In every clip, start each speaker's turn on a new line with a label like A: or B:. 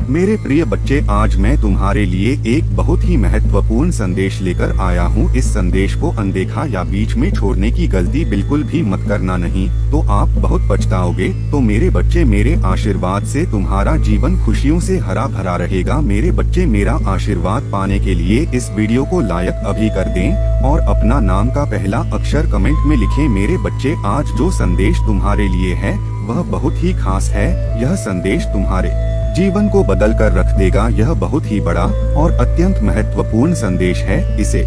A: मेरे प्रिय बच्चे, आज मैं तुम्हारे लिए एक बहुत ही महत्वपूर्ण संदेश लेकर आया हूँ। इस संदेश को अनदेखा या बीच में छोड़ने की गलती बिल्कुल भी मत करना, नहीं तो आप बहुत पछताओगे। तो मेरे बच्चे, मेरे आशीर्वाद से तुम्हारा जीवन खुशियों से हरा भरा रहेगा। मेरे बच्चे, मेरा आशीर्वाद पाने के लिए इस वीडियो को लाइक अभी कर दें और अपना नाम का पहला अक्षर कमेंट में लिखें। मेरे बच्चे, आज जो संदेश तुम्हारे लिए है वह बहुत ही खास है। यह संदेश तुम्हारे जीवन को बदल कर रख देगा। यह बहुत ही बड़ा और अत्यंत महत्वपूर्ण संदेश है। इसे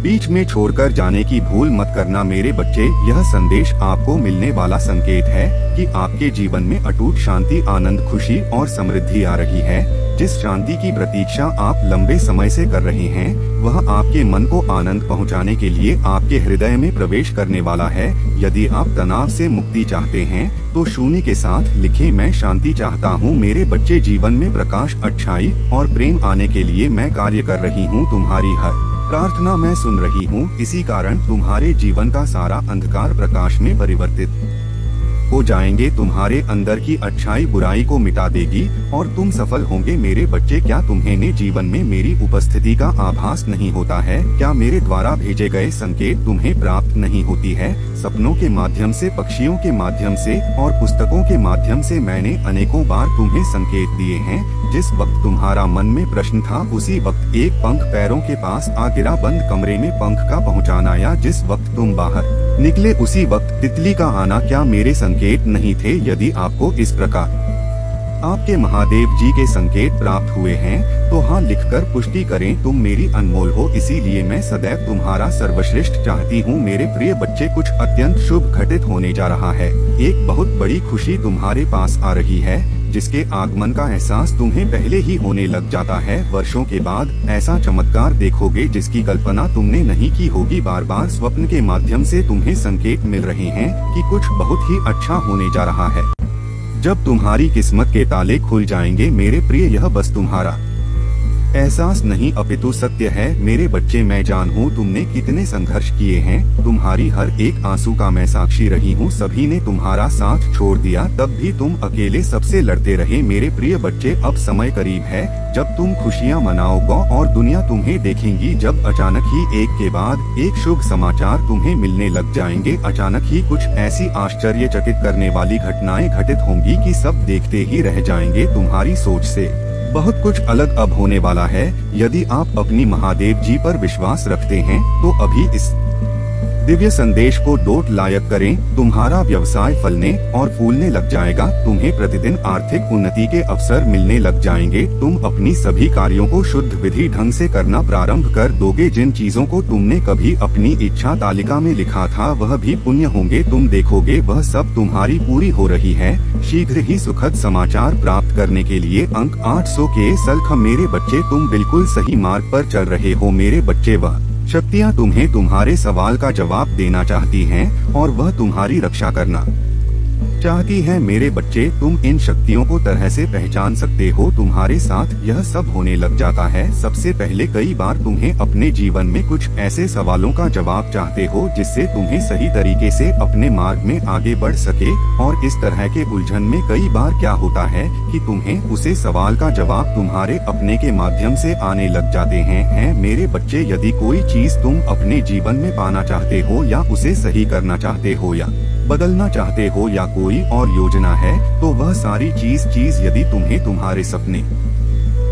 A: बीच में छोड़कर जाने की भूल मत करना। मेरे बच्चे, यह संदेश आपको मिलने वाला संकेत है कि आपके जीवन में अटूट शांति, आनंद, खुशी और समृद्धि आ रही है। जिस शांति की प्रतीक्षा आप लंबे समय से कर रहे हैं, वह आपके मन को आनंद पहुंचाने के लिए आपके हृदय में प्रवेश करने वाला है। यदि आप तनाव से मुक्ति चाहते हैं तो शून्य के साथ लिखें, मैं शांति चाहता हूँ। मेरे बच्चे, जीवन में प्रकाश, अच्छाई और प्रेम आने के लिए मैं कार्य कर रही हूँ। तुम्हारी हर प्रार्थना मैं सुन रही हूँ। इसी कारण तुम्हारे जीवन का सारा अंधकार प्रकाश में परिवर्तित हो जाएंगे। तुम्हारे अंदर की अच्छाई बुराई को मिटा देगी और तुम सफल होंगे। मेरे बच्चे, क्या तुम्हें जीवन में मेरी उपस्थिति का आभास नहीं होता है? क्या मेरे द्वारा भेजे गए संकेत तुम्हें प्राप्त नहीं होती है? सपनों के माध्यम से, पक्षियों के माध्यम से और पुस्तकों के माध्यम से मैंने अनेकों बार तुम्हें संकेत दिए हैं। जिस वक्त तुम्हारा मन में प्रश्न था, उसी वक्त एक पंख पैरों के पास आ गिरा। बंद कमरे में पंख का पहुंचाना, या जिस वक्त तुम बाहर निकले उसी वक्त तितली का आना, क्या मेरे संकेत नहीं थे? यदि आपको इस प्रकार आपके महादेव जी के संकेत प्राप्त हुए हैं तो हाँ लिखकर पुष्टि करें। तुम मेरी अनमोल हो, इसीलिए मैं सदैव तुम्हारा सर्वश्रेष्ठ चाहती हूँ। मेरे प्रिय बच्चे, कुछ अत्यंत शुभ घटित होने जा रहा है। एक बहुत बड़ी खुशी तुम्हारे पास आ रही है, जिसके आगमन का एहसास तुम्हें पहले ही होने लग जाता है। वर्षों के बाद ऐसा चमत्कार देखोगे जिसकी कल्पना तुमने नहीं की होगी। बार बार स्वप्न के माध्यम से तुम्हें संकेत मिल रहे हैं कि कुछ बहुत ही अच्छा होने जा रहा है। जब तुम्हारी किस्मत के ताले खुल जाएंगे मेरे प्रिय, यह बस तुम्हारा एहसास नहीं अपितु सत्य है। मेरे बच्चे, मैं जानूं तुमने कितने संघर्ष किए हैं। तुम्हारी हर एक आंसू का मैं साक्षी रही हूँ। सभी ने तुम्हारा साथ छोड़ दिया, तब भी तुम अकेले सबसे लड़ते रहे। मेरे प्रिय बच्चे, अब समय करीब है जब तुम खुशियाँ मनाओगे और दुनिया तुम्हें देखेंगी। जब अचानक ही एक के बाद एक शुभ समाचार तुम्हें मिलने लग जाएंगे। अचानक ही कुछ ऐसी आश्चर्यचकित करने वाली घटनाएं घटित होंगी कि सब देखते ही रह जाएंगे। तुम्हारी सोच से बहुत कुछ अलग अब होने वाला है। यदि आप अपनी महादेव जी पर विश्वास रखते हैं तो अभी इस दिव्य संदेश को डोट लायक करें। तुम्हारा व्यवसाय फलने और फूलने लग जाएगा। तुम्हें प्रतिदिन आर्थिक उन्नति के अवसर मिलने लग जाएंगे। तुम अपनी सभी कार्यों को शुद्ध विधि ढंग से करना प्रारंभ कर दोगे। जिन चीजों को तुमने कभी अपनी इच्छा तालिका में लिखा था वह भी पुण्य होंगे। तुम देखोगे वह सब तुम्हारी पूरी हो रही है। शीघ्र ही सुखद समाचार प्राप्त करने के लिए अंक 800 के सल्ख। मेरे बच्चे, तुम बिल्कुल सही मार्ग पर चल रहे हो। मेरे बच्चे, वह शक्तियाँ तुम्हें तुम्हारे सवाल का जवाब देना चाहती हैं और वह तुम्हारी रक्षा करना चाहती है। मेरे बच्चे, तुम इन शक्तियों को तरह से पहचान सकते हो। तुम्हारे साथ यह सब होने लग जाता है। सबसे पहले कई बार तुम्हें अपने जीवन में कुछ ऐसे सवालों का जवाब चाहते हो जिससे तुम्हें सही तरीके से अपने मार्ग में आगे बढ़ सके। और इस तरह के उलझन में कई बार क्या होता है कि तुम्हें उसे सवाल का जवाब तुम्हारे अपने के माध्यम से आने लग जाते हैं। मेरे बच्चे, यदि कोई चीज तुम अपने जीवन में पाना चाहते हो या उसे सही करना चाहते हो या बदलना चाहते हो या कोई और योजना है, तो वह सारी चीज यदि तुम्हें तुम्हारे सपने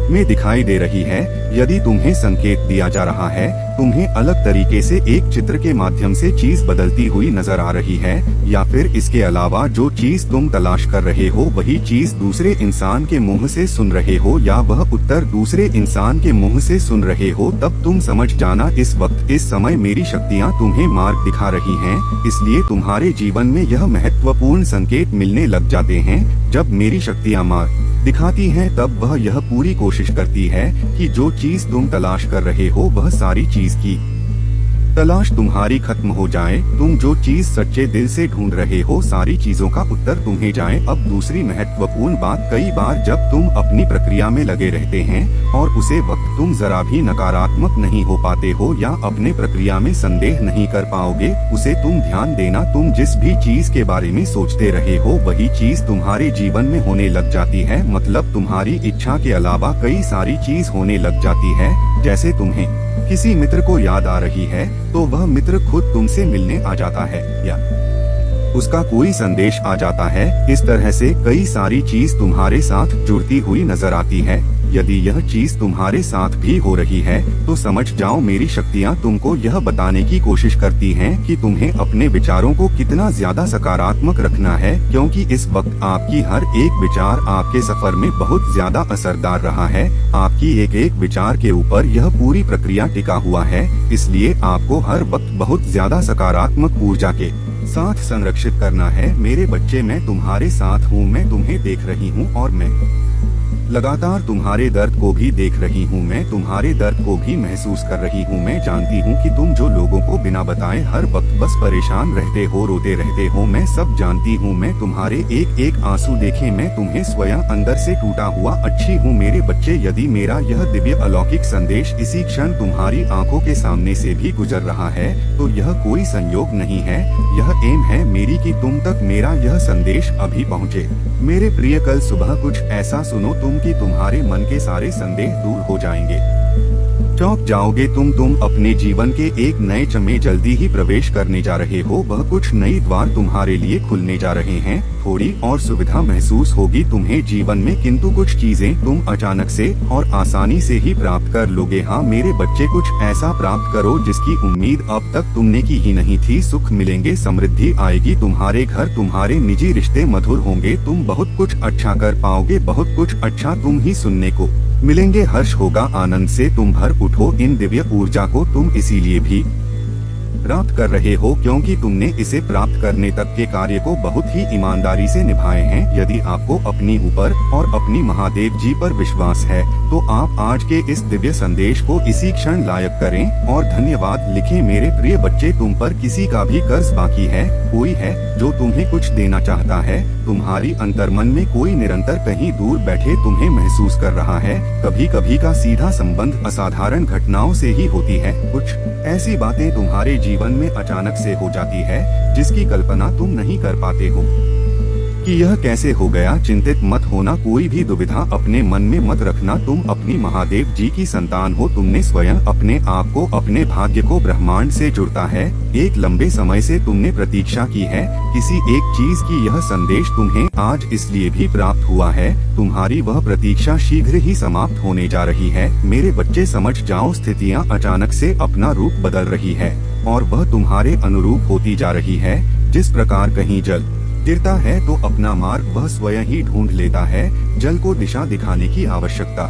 A: में दिखाई दे रही है, यदि तुम्हें संकेत दिया जा रहा है, तुम्हें अलग तरीके से एक चित्र के माध्यम से चीज बदलती हुई नजर आ रही है, या फिर इसके अलावा जो चीज तुम तलाश कर रहे हो वही चीज दूसरे इंसान के मुंह से सुन रहे हो, या वह उत्तर दूसरे इंसान के मुंह से सुन रहे हो, तब तुम समझ जाना इस वक्त, इस समय मेरी शक्तियाँ तुम्हें मार्ग दिखा रही हैं। इसलिए तुम्हारे जीवन में यह महत्वपूर्ण संकेत मिलने लग जाते हैं। जब मेरी शक्तियाँ मार्ग दिखाती हैं तब वह यह पूरी कोशिश करती है कि जो चीज तुम तलाश कर रहे हो वह सारी चीज की तलाश तुम्हारी खत्म हो जाए, तुम जो चीज सच्चे दिल से ढूंढ रहे हो सारी चीजों का उत्तर तुम्हें जाए। अब दूसरी महत्वपूर्ण बात, कई बार जब तुम अपनी प्रक्रिया में लगे रहते हैं और उसे वक्त तुम जरा भी नकारात्मक नहीं हो पाते हो या अपने प्रक्रिया में संदेह नहीं कर पाओगे, उसे तुम ध्यान देना। तुम जिस भी चीज के बारे में सोचते रहे हो वही चीज तुम्हारे जीवन में होने लग जाती है। मतलब तुम्हारी इच्छा के अलावा कई सारी चीज होने लग जाती है। जैसे तुम्हें किसी मित्र को याद आ रही है तो वह मित्र खुद तुमसे मिलने आ जाता है या उसका कोई संदेश आ जाता है। इस तरह से कई सारी चीज तुम्हारे साथ जुड़ती हुई नजर आती है। यदि यह चीज तुम्हारे साथ भी हो रही है तो समझ जाओ मेरी शक्तियाँ तुमको यह बताने की कोशिश करती हैं कि तुम्हें अपने विचारों को कितना ज्यादा सकारात्मक रखना है, क्योंकि इस वक्त आपकी हर एक विचार आपके सफर में बहुत ज्यादा असरदार रहा है। आपकी एक एक विचार के ऊपर यह पूरी प्रक्रिया टिका हुआ है, इसलिए आपको हर वक्त बहुत ज्यादा सकारात्मक ऊर्जा के साथ संरक्षित करना है। मेरे बच्चे, मैं तुम्हारे साथ हूँ, मैं तुम्हें देख रही हूँ और मैं लगातार तुम्हारे दर्द को भी देख रही हूँ। मैं तुम्हारे दर्द को भी महसूस कर रही हूँ। मैं जानती हूँ कि तुम जो लोगों को बिना बताए हर वक्त बस परेशान रहते हो, रोते रहते हो। मैं सब जानती हूँ। मैं तुम्हारे एक एक आंसू देखे मैं तुम्हें स्वयं अंदर से टूटा हुआ अच्छी हूँ। मेरे बच्चे, यदि मेरा यह दिव्य अलौकिक संदेश इसी क्षण तुम्हारी आंखों के सामने से भी गुजर रहा है तो यह कोई संयोग नहीं है, यह एम है मेरी कि तुम तक मेरा यह संदेश अभी पहुँचे। मेरे प्रिय, कल सुबह कुछ ऐसा सुनो तुम कि तुम्हारे मन के सारे संदेह दूर हो जाएंगे। चौंक जाओगे तुम अपने जीवन के एक नए चमे जल्दी ही प्रवेश करने जा रहे हो। वह कुछ नई द्वार तुम्हारे लिए खुलने जा रहे हैं। थोड़ी और सुविधा महसूस होगी तुम्हें जीवन में, किंतु कुछ चीजें तुम अचानक से और आसानी से ही प्राप्त कर लोगे। हाँ मेरे बच्चे, कुछ ऐसा प्राप्त करो जिसकी उम्मीद अब तक तुमने की ही नहीं थी। सुख मिलेंगे, समृद्धि आएगी, तुम्हारे घर, तुम्हारे निजी रिश्ते मधुर होंगे। तुम बहुत कुछ अच्छा कर पाओगे, बहुत कुछ अच्छा तुम ही सुनने को मिलेंगे। हर्ष होगा, आनंद से तुम भर उठो। इन दिव्य ऊर्जा को तुम इसीलिए भी प्राप्त कर रहे हो क्योंकि तुमने इसे प्राप्त करने तक के कार्य को बहुत ही ईमानदारी से निभाए हैं। यदि आपको अपनी ऊपर और अपनी महादेव जी पर विश्वास है तो आप आज के इस दिव्य संदेश को इसी क्षण लायक करें और धन्यवाद लिखें। मेरे प्रिय बच्चे, तुम पर किसी का भी कर्ज बाकी है, कोई है जो तुम्हें कुछ देना चाहता है। तुम्हारी अंतर्मन में कोई निरंतर कहीं दूर बैठे तुम्हें महसूस कर रहा है। कभी कभी का सीधा संबंध असाधारण घटनाओं से ही होती है। कुछ ऐसी बातें तुम्हारे जीवन में अचानक से हो जाती है जिसकी कल्पना तुम नहीं कर पाते हो कि यह कैसे हो गया। चिंतित मत होना, कोई भी दुविधा अपने मन में मत रखना। तुम अपनी महादेव जी की संतान हो। तुमने स्वयं अपने आप को, अपने भाग्य को ब्रह्मांड से जुड़ता है। एक लंबे समय से तुमने प्रतीक्षा की है किसी एक चीज की। यह संदेश तुम्हें आज इसलिए भी प्राप्त हुआ है। तुम्हारी वह प्रतीक्षा शीघ्र ही समाप्त होने जा रही है। मेरे बच्चे, समझ जाओ, स्थितियाँ अचानक से अपना रूप बदल रही है और वह तुम्हारे अनुरूप होती जा रही है। जिस प्रकार कहीं जल गिरता है तो अपना मार्ग वह स्वयं ही ढूंढ लेता है। जल को दिशा दिखाने की आवश्यकता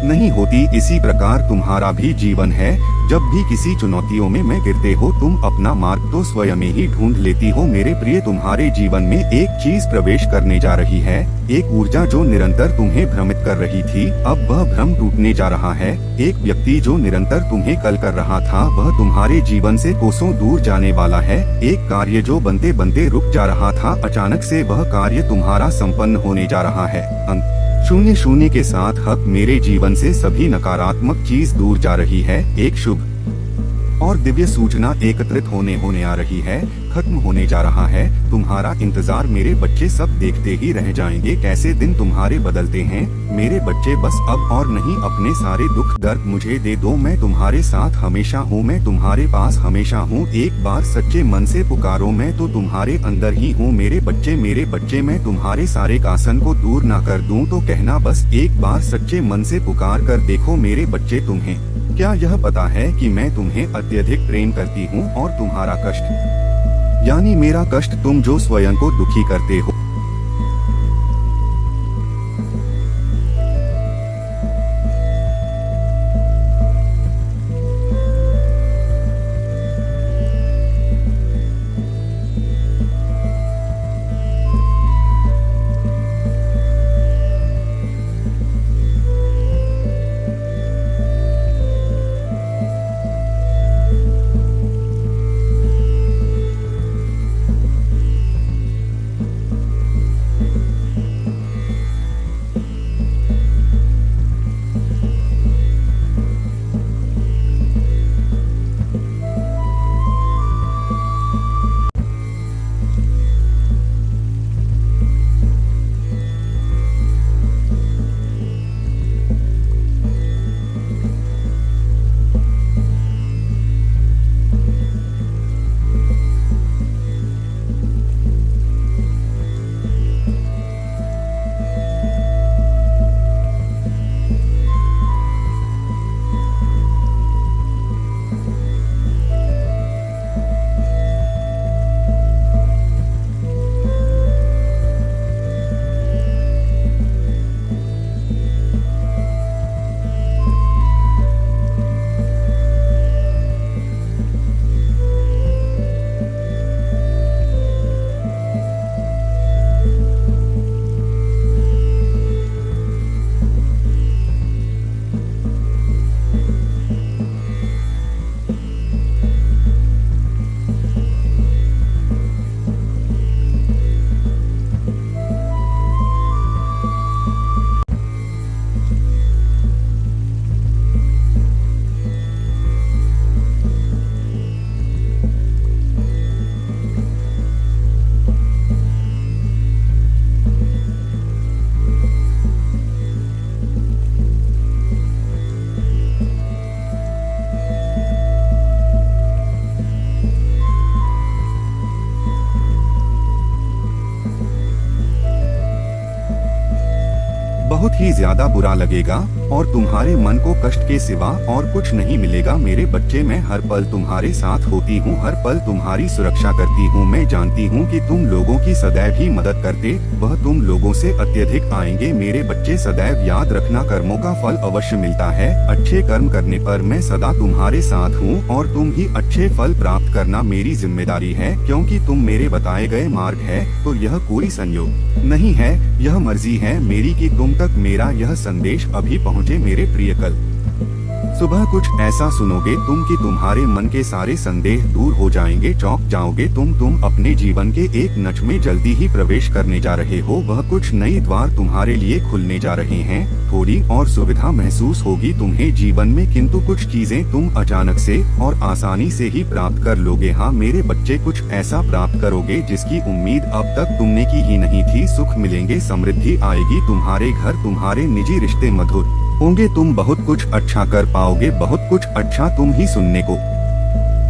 A: नहीं होती। इसी प्रकार तुम्हारा भी जीवन है। जब भी किसी चुनौतियों में गिरते हो तुम अपना मार्ग तो स्वयं ही ढूंढ लेती हो। मेरे प्रिय, तुम्हारे जीवन में एक चीज प्रवेश करने जा रही है, एक ऊर्जा जो निरंतर तुम्हें भ्रमित कर रही थी, अब वह भ्रम टूटने जा रहा है। एक व्यक्ति जो निरंतर तुम्हें कल कर रहा था वह तुम्हारे जीवन से कोसों दूर जाने वाला है। एक कार्य जो बनते बनते रुक जा रहा था, अचानक से वह कार्य तुम्हारा संपन्न होने जा रहा है। 0-0 के साथ हक मेरे जीवन से सभी नकारात्मक चीज दूर जा रही है। एक शुभ और दिव्य सूचना एकत्रित होने आ रही है, खत्म होने जा रहा है। तुम्हारा इंतजार मेरे बच्चे सब देखते ही रह जाएंगे कैसे दिन तुम्हारे बदलते हैं। मेरे बच्चे, बस अब और नहीं, अपने सारे दुख दर्द मुझे दे दो। मैं तुम्हारे साथ हमेशा हूँ, मैं तुम्हारे पास हमेशा हूँ। एक बार सच्चे मन से पुकारो, मैं तो तुम्हारे अंदर ही हूँ। मेरे बच्चे, मैं तुम्हारे सारे कासन को दूर ना कर दूं तो कहना, बस एक बार सच्चे मन से पुकार कर देखो। मेरे बच्चे, तुम्हें क्या यह पता है कि मैं तुम्हें अत्यधिक प्रेम करती हूँ और तुम्हारा कष्ट, यानी मेरा कष्ट, तुम जो स्वयं को दुखी करते हो, बहुत ही ज्यादा बुरा लगेगा और तुम्हारे मन को कष्ट के सिवा और कुछ नहीं मिलेगा। मेरे बच्चे, मैं हर पल तुम्हारे साथ होती हूँ, हर पल तुम्हारी सुरक्षा करती हूँ। मैं जानती हूँ कि तुम लोगों की सदैव ही मदद करते वह तुम लोगों से अत्यधिक आएंगे। मेरे बच्चे, सदैव याद रखना, कर्मों का फल अवश्य मिलता है। अच्छे कर्म करने पर मैं सदा तुम्हारे साथ हूँ और तुम ही अच्छे फल प्राप्त करना मेरी जिम्मेदारी है। क्योंकि तुम मेरे बताए गए मार्ग है तो यह कोई संयोग नहीं है, यह मर्जी है मेरी कि तुम तक मेरा यह संदेश अभी पहुँचे। मेरे प्रिय, कल सुबह कुछ ऐसा सुनोगे तुम कि तुम्हारे मन के सारे संदेह दूर हो जाएंगे, चौंक जाओगे तुम अपने जीवन के एक नच में जल्दी ही प्रवेश करने जा रहे हो। वह कुछ नई द्वार तुम्हारे लिए खुलने जा रहे हैं। थोड़ी और सुविधा महसूस होगी तुम्हें जीवन में, किंतु कुछ चीजें तुम अचानक से और आसानी से ही प्राप्त कर लोगे। हाँ मेरे बच्चे, कुछ ऐसा प्राप्त करोगे जिसकी उम्मीद अब तक तुमने की ही नहीं थी। सुख मिलेंगे, समृद्धि आएगी, तुम्हारे घर, तुम्हारे निजी रिश्ते मधुर होंगे। तुम बहुत कुछ अच्छा कर पाओगे, बहुत कुछ अच्छा तुम ही सुनने को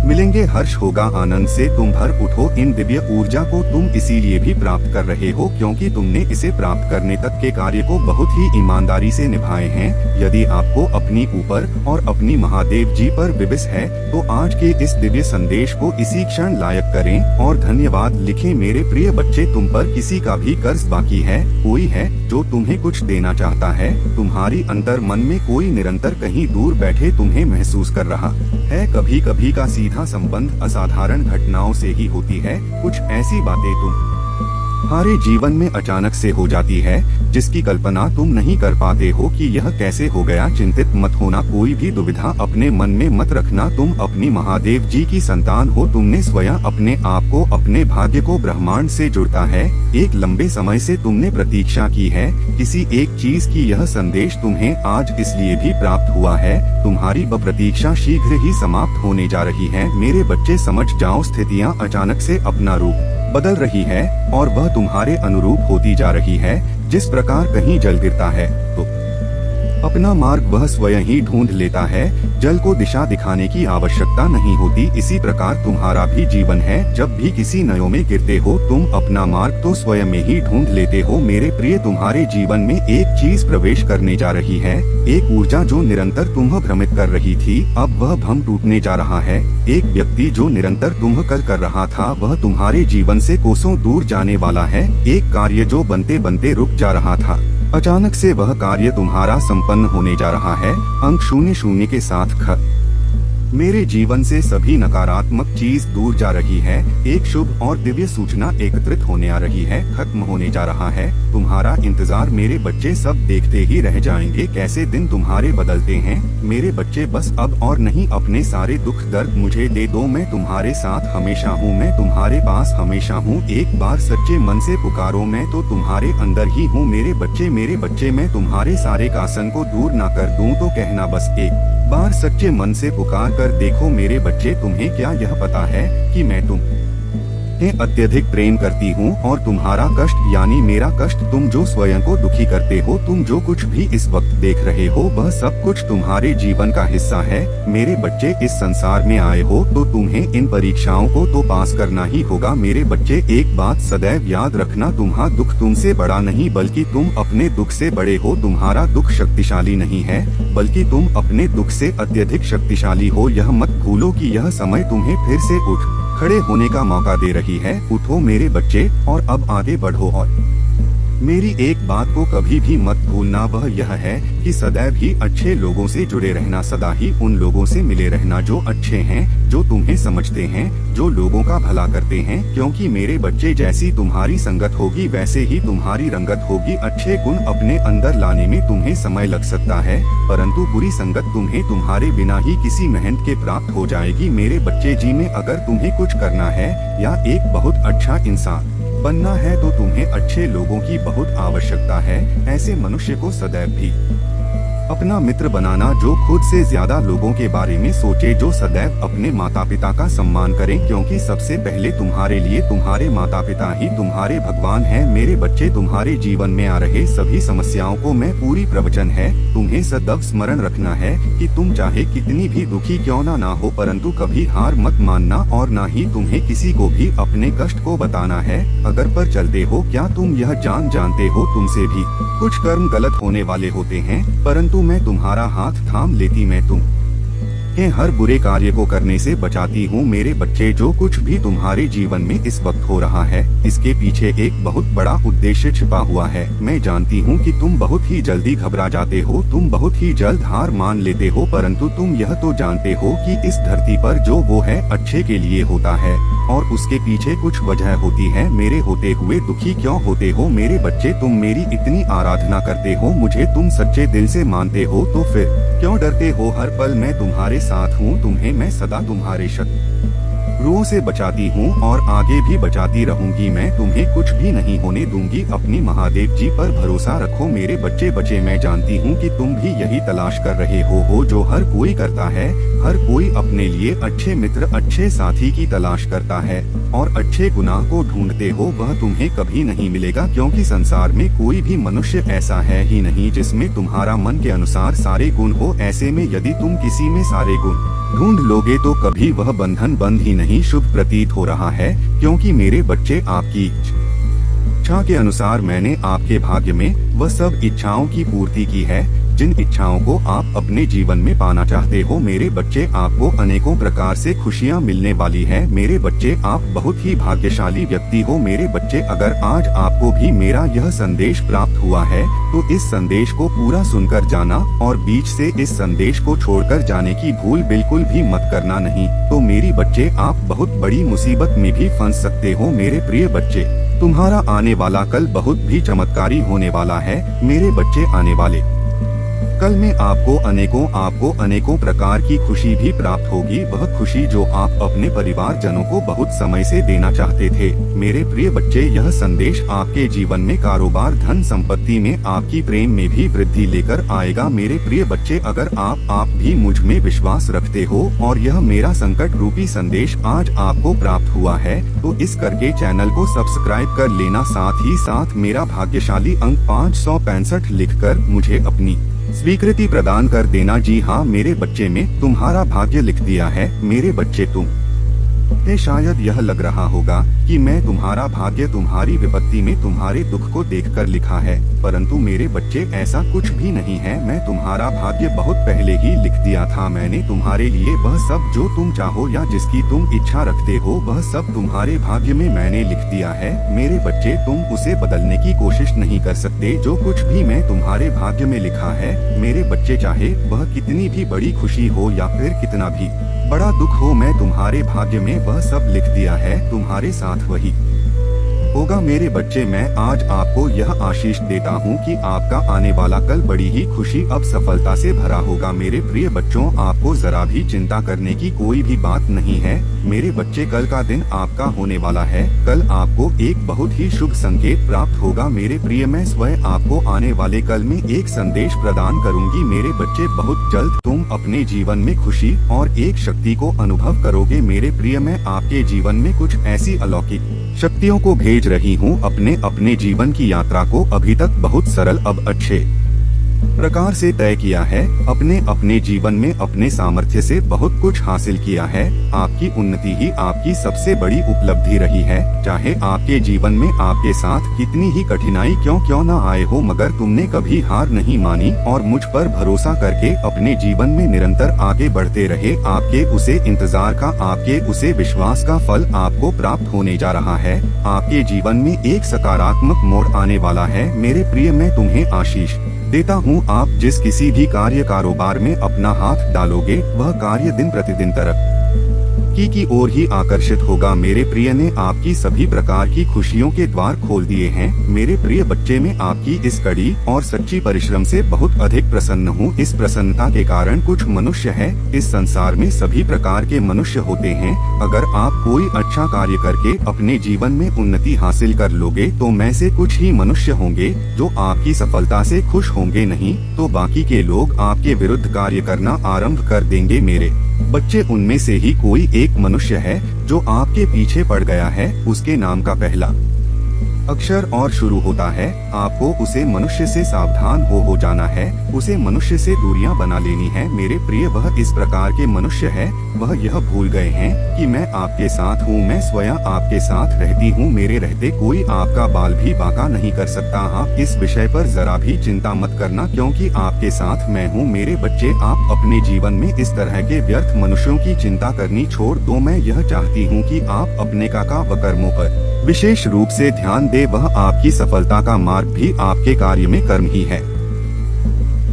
A: मिलेंगे। हर्ष होगा, आनंद से तुम भर उठो। इन दिव्य ऊर्जा को तुम इसीलिए भी प्राप्त कर रहे हो क्योंकि तुमने इसे प्राप्त करने तक के कार्य को बहुत ही ईमानदारी से निभाए हैं। यदि आपको अपनी ऊपर और अपनी महादेव जी पर विविस है तो आज के इस दिव्य संदेश को इसी क्षण लायक करें और धन्यवाद लिखें। मेरे प्रिय बच्चे, तुम पर किसी का भी कर्ज बाकी है? कोई है जो तुम्हें कुछ देना चाहता है? तुम्हारी अंतर मन में कोई निरंतर कहीं दूर बैठे तुम्हें महसूस कर रहा है? कभी कभी का सीधा संबंध असाधारण घटनाओं से ही होती है। कुछ ऐसी बातें तुम्हारे जीवन में अचानक से हो जाती है जिसकी कल्पना तुम नहीं कर पाते हो कि यह कैसे हो गया। चिंतित मत होना, कोई भी दुविधा अपने मन में मत रखना। तुम अपनी महादेव जी की संतान हो। तुमने स्वयं अपने आप को, अपने भाग्य को ब्रह्मांड से जुड़ता है। एक लंबे समय से तुमने प्रतीक्षा की है किसी एक चीज की। यह संदेश तुम्हें आज इसलिए भी प्राप्त हुआ है। तुम्हारी वह प्रतीक्षा शीघ्र ही समाप्त होने जा रही है। मेरे बच्चे, समझ जाओ, स्थितियाँ अचानक से अपना रूप बदल रही है और वह तुम्हारे अनुरूप होती जा रही है। जिस प्रकार कहीं जल गिरता है तो अपना मार्ग वह स्वयं ही ढूंढ लेता है। जल को दिशा दिखाने की आवश्यकता नहीं होती। इसी प्रकार तुम्हारा भी जीवन है। जब भी किसी नयों में गिरते हो तुम अपना मार्ग तो स्वयं में ही ढूंढ लेते हो। मेरे प्रिय, तुम्हारे जीवन में एक चीज प्रवेश करने जा रही है। एक ऊर्जा जो निरंतर तुम्हें भ्रमित कर रही थी, अब वह भ्रम टूटने जा रहा है। एक व्यक्ति जो निरंतर तुम्हें कर रहा था, वह तुम्हारे जीवन से कोसों दूर जाने वाला है। एक कार्य जो बनते बनते रुक जा रहा था, अचानक से वह कार्य तुम्हारा संपन्न होने जा रहा है। अंक 00 के साथ मेरे जीवन से सभी नकारात्मक चीज दूर जा रही है। एक शुभ और दिव्य सूचना एकत्रित होने आ रही है, खत्म होने जा रहा है। तुम्हारा इंतजार मेरे बच्चे सब देखते ही रह जाएंगे कैसे दिन तुम्हारे बदलते हैं। मेरे बच्चे, बस अब और नहीं, अपने सारे दुख दर्द मुझे दे दो। मैं तुम्हारे साथ हमेशा हूँ, मैं तुम्हारे पास हमेशा हूँ। एक बार सच्चे मन से पुकारो, मैं तो तुम्हारे अंदर ही हूँ। मेरे बच्चे, मैं तुम्हारे सारे कासन को दूर ना कर दूं तो कहना बस एक बार सच्चे मन से पुकार कर देखो। मेरे बच्चे, तुम्हें क्या यह पता है कि मैं तुम्हें अत्यधिक प्रेम करती हूँ और तुम्हारा कष्ट यानी मेरा कष्ट, तुम जो स्वयं को दुखी करते हो, तुम जो कुछ भी इस वक्त देख रहे हो, वह सब कुछ तुम्हारे जीवन का हिस्सा है। मेरे बच्चे, इस संसार में आए हो तो तुम्हें इन परीक्षाओं को तो पास करना ही होगा। मेरे बच्चे, एक बात सदैव याद रखना, तुम्हारा दुख तुमसे बड़ा नहीं बल्कि तुम अपने दुख से बड़े हो। तुम्हारा दुख शक्तिशाली नहीं है बल्कि तुम अपने दुख से अत्यधिक शक्तिशाली हो। यह मत भूलो कि यह समय तुम्हें फिर से उठ खड़े होने का मौका दे रही है। उठो मेरे बच्चे और अब आगे बढ़ो और मेरी एक बात को कभी भी मत भूलना, वह यह है कि सदैव ही अच्छे लोगों से जुड़े रहना, सदा ही उन लोगों से मिले रहना जो अच्छे हैं, जो तुम्हें समझते हैं, जो लोगों का भला करते हैं। क्योंकि मेरे बच्चे, जैसी तुम्हारी संगत होगी वैसे ही तुम्हारी रंगत होगी। अच्छे गुण अपने अंदर लाने में तुम्हें समय लग सकता है परंतु बुरी संगत तुम्हें तुम्हारे बिना ही किसी मेहनत के प्राप्त हो जाएगी। मेरे बच्चे जी में अगर तुम्हें कुछ करना है या एक बहुत अच्छा इंसान बनना है तो तुम्हें अच्छे लोगों की बहुत आवश्यकता है। ऐसे मनुष्य को सदैव भी अपना मित्र बनाना जो खुद से ज्यादा लोगों के बारे में सोचे, जो सदैव अपने माता पिता का सम्मान करें, क्योंकि सबसे पहले तुम्हारे लिए तुम्हारे माता पिता ही तुम्हारे भगवान हैं। मेरे बच्चे, तुम्हारे जीवन में आ रहे सभी समस्याओं को मैं पूरी प्रवचन है तुम्हें सदैव स्मरण रखना है कि तुम चाहे कितनी भी दुखी क्यों ना हो, परंतु कभी हार मत मानना और न ही तुम्हें किसी को भी अपने कष्ट को बताना है। अगर पर चलते हो, क्या तुम यह जानते हो तुमसे भी कुछ कर्म गलत होने वाले होते हैं, परंतु मैं तुम्हारा हाथ थाम लेती मैं तुम के हर बुरे कार्य को करने से बचाती हूँ। मेरे बच्चे, जो कुछ भी तुम्हारे जीवन में इस वक्त हो रहा है, इसके पीछे एक बहुत बड़ा उद्देश्य छिपा हुआ है। मैं जानती हूँ कि तुम बहुत ही जल्दी घबरा जाते हो, तुम बहुत ही जल्द हार मान लेते हो, परंतु तुम यह तो जानते हो कि इस धरती पर जो वो है अच्छे के लिए होता है और उसके पीछे कुछ वजह होती है। मेरे होते हुए दुखी क्यों होते हो मेरे बच्चे? तुम मेरी इतनी आराधना करते हो, मुझे तुम सच्चे दिल से मानते हो, तो फिर क्यों डरते हो? हर पल मैं तुम्हारे साथ हूँ, तुम्हें मैं सदा तुम्हारे शत्रुओं से बचाती हूँ और आगे भी बचाती रहूंगी। मैं तुम्हें कुछ भी नहीं होने दूंगी। अपनी महादेव जी पर भरोसा रखो मेरे बच्चे। मैं जानती हूँ कि तुम भी यही तलाश कर रहे हो जो हर कोई करता है। हर कोई अपने लिए अच्छे मित्र, अच्छे साथी की तलाश करता है और अच्छे गुनाह को ढूंढते हो। वह तुम्हें कभी नहीं मिलेगा, क्योंकि संसार में कोई भी मनुष्य ऐसा है ही नहीं जिसमें तुम्हारा मन के अनुसार सारे गुण हो। ऐसे में यदि तुम किसी में सारे गुण ढूंढ लोगे तो कभी वह बंधन बंद ही नहीं शुभ प्रतीत हो रहा है, क्योंकि मेरे बच्चे, आपकी इच्छा के अनुसार मैंने आपके भाग्य में वह सब इच्छाओं की पूर्ति की है जिन इच्छाओं को आप अपने जीवन में पाना चाहते हो। मेरे बच्चे, आपको अनेकों प्रकार से खुशियां मिलने वाली है। मेरे बच्चे, आप बहुत ही भाग्यशाली व्यक्ति हो। मेरे बच्चे, अगर आज आपको भी मेरा यह संदेश प्राप्त हुआ है तो इस संदेश को पूरा सुनकर जाना और बीच से इस संदेश को छोड़कर जाने की भूल बिल्कुल भी मत करना। नहीं तो मेरी बच्चे, आप बहुत बड़ी मुसीबत में भी फंस सकते हो। मेरे प्रिय बच्चे, तुम्हारा आने वाला कल बहुत भी चमत्कारी होने वाला है। मेरे बच्चे, आने वाले कल में आपको अनेकों प्रकार की खुशी भी प्राप्त होगी। वह खुशी जो आप अपने परिवार जनों को बहुत समय से देना चाहते थे। मेरे प्रिय बच्चे, यह संदेश आपके जीवन में कारोबार, धन संपत्ति में, आपकी प्रेम में भी वृद्धि लेकर आएगा। मेरे प्रिय बच्चे, अगर आप भी मुझ में विश्वास रखते हो और यह मेरा संकट रूपी संदेश आज आपको प्राप्त हुआ है तो इस करके चैनल को सब्सक्राइब कर लेना। साथ ही साथ मेरा भाग्यशाली अंक 565 लिखकर मुझे अपनी स्वीकृति प्रदान कर देना। जी हाँ मेरे बच्चे, में तुम्हारा भाग्य लिख दिया है। मेरे बच्चे, तुम्हें शायद यह लग रहा होगा कि मैं तुम्हारा भाग्य तुम्हारी विपत्ति में तुम्हारे दुख को देखकर लिखा है, परंतु मेरे बच्चे, ऐसा कुछ भी नहीं है। मैं तुम्हारा भाग्य बहुत पहले ही लिख दिया था। मैंने तुम्हारे लिए वह सब जो तुम चाहो या जिसकी तुम इच्छा रखते हो वह सब तुम्हारे भाग्य में मैंने लिख दिया है। मेरे बच्चे, तुम उसे बदलने की कोशिश नहीं कर सकते। जो कुछ भी मैं तुम्हारे भाग्य में लिखा है मेरे बच्चे, चाहे वह कितनी भी बड़ी खुशी हो या फिर कितना भी बड़ा दुख हो, मैं तुम्हारे भाग्य में वह सब लिख दिया है। तुम्हारे साथ वही होगा। मेरे बच्चे, मैं आज आपको यह आशीष देता हूँ कि आपका आने वाला कल बड़ी ही खुशी अब सफलता से भरा होगा। मेरे प्रिय बच्चों, आपको जरा भी चिंता करने की कोई भी बात नहीं है। मेरे बच्चे, कल का दिन आपका होने वाला है। कल आपको एक बहुत ही शुभ संकेत प्राप्त होगा। मेरे प्रिय, मैं स्वयं आपको आने वाले कल में एक संदेश प्रदान करूंगी। मेरे बच्चे, बहुत जल्द तुम अपने जीवन में खुशी और एक शक्ति को अनुभव करोगे। मेरे प्रिय, मैं आपके जीवन में कुछ ऐसी अलौकिक शक्तियों को भेज रही हूँ। अपने जीवन की यात्रा को अभी तक बहुत सरल, अब अच्छे प्रकार से तय किया है। अपने जीवन में अपने सामर्थ्य से बहुत कुछ हासिल किया है। आपकी उन्नति ही आपकी सबसे बड़ी उपलब्धि रही है। चाहे आपके जीवन में आपके साथ कितनी ही कठिनाई क्यों ना आए हो, मगर तुमने कभी हार नहीं मानी और मुझ पर भरोसा करके अपने जीवन में निरंतर आगे बढ़ते रहे। आपके उसे इंतजार का, आपके उसे विश्वास का फल आपको प्राप्त होने जा रहा है। आपके जीवन में एक सकारात्मक मोड़ आने वाला है। मेरे प्रिय, मैं तुम्हें आशीष देता हूँ। आप जिस किसी भी कार्य कारोबार में अपना हाथ डालोगे वह कार्य दिन प्रतिदिन तरक्की की ओर ही आकर्षित होगा। मेरे प्रिय ने आपकी सभी प्रकार की खुशियों के द्वार खोल दिए हैं। मेरे प्रिय बच्चे, मैं आपकी इस कड़ी और सच्ची परिश्रम से बहुत अधिक प्रसन्न हूँ। इस प्रसन्नता के कारण कुछ मनुष्य है, इस संसार में सभी प्रकार के मनुष्य होते हैं। अगर आप कोई अच्छा कार्य करके अपने जीवन में उन्नति हासिल कर लोगे तो में से कुछ ही मनुष्य होंगे जो आपकी सफलता से खुश होंगे, नहीं तो बाकी के लोग आपके विरुद्ध कार्य करना आरंभ कर देंगे। मेरे बच्चे, उनमें से ही कोई एक मनुष्य है जो आपके पीछे पड़ गया है। उसके नाम का पहला अक्षर और शुरू होता है। आपको उसे मनुष्य से सावधान हो जाना है, उसे मनुष्य से दूरियां बना लेनी है। मेरे प्रिय, वह इस प्रकार के मनुष्य है, वह यह भूल गए हैं कि मैं आपके साथ हूँ, मैं स्वयं आपके साथ रहती हूँ। मेरे रहते कोई आपका बाल भी बांका नहीं कर सकता। आप इस विषय पर जरा भी चिंता मत करना, क्योंकि आपके साथ मैं हूँ। मेरे बच्चे, आप अपने जीवन में इस तरह के व्यर्थ मनुष्यों की चिंता करनी छोड़ दो। मैं यह चाहती हूँ कि आप अपने काका व कर्मों पर विशेष रूप से ध्यान दे। वह आपकी सफलता का मार्ग भी आपके कार्य में कर्म ही है।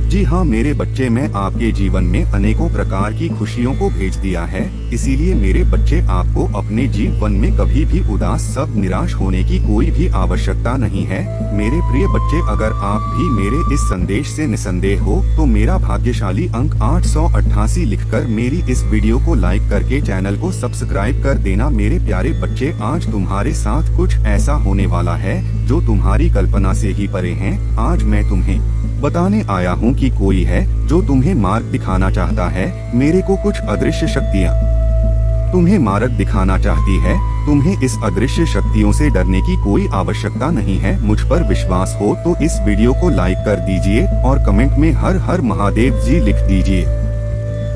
A: जी हाँ मेरे बच्चे, मैं आपके जीवन में अनेकों प्रकार की खुशियों को भेज दिया है। इसीलिए मेरे बच्चे, आपको अपने जीवन में कभी भी उदास सब निराश होने की कोई भी आवश्यकता नहीं है। मेरे प्रिय बच्चे, अगर आप भी मेरे इस संदेश से निसंदेह हो तो मेरा भाग्यशाली अंक 888 लिखकर मेरी इस वीडियो को लाइक करके चैनल को सब्सक्राइब कर देना। मेरे प्यारे बच्चे, आज तुम्हारे साथ कुछ ऐसा होने वाला है जो तुम्हारी कल्पना से ही परे है। आज मैं तुम्हें बताने आया हूँ कि कोई है जो तुम्हें मार्ग दिखाना चाहता है। मेरे को कुछ अदृश्य शक्तियाँ तुम्हें मार्ग दिखाना चाहती है। तुम्हें इस अदृश्य शक्तियों से डरने की कोई आवश्यकता नहीं है। मुझ पर विश्वास हो तो इस वीडियो को लाइक कर दीजिए और कमेंट में हर हर महादेव जी लिख दीजिए।